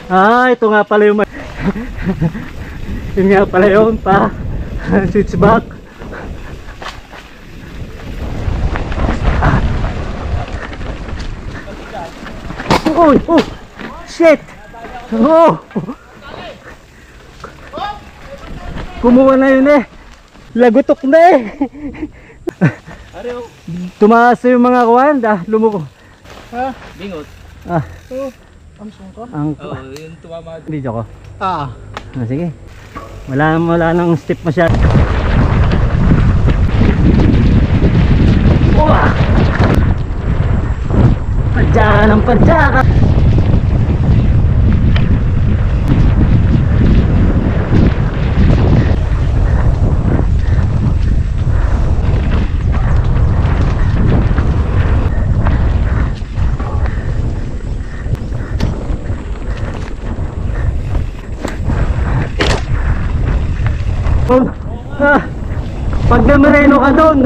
Ito nga pala yung yun nga pala yung pa switchback. Oh, oh, shit. Oh, kumuha na yun eh. Lagutok na eh. Tumaas yung mga kuwan, lumuko. Ha? Bingot. Amsong ka? Yung tumama. Video ko. Sige. Wala nang step masyado. Padyakan ng padyakan. Pag namareno ka doon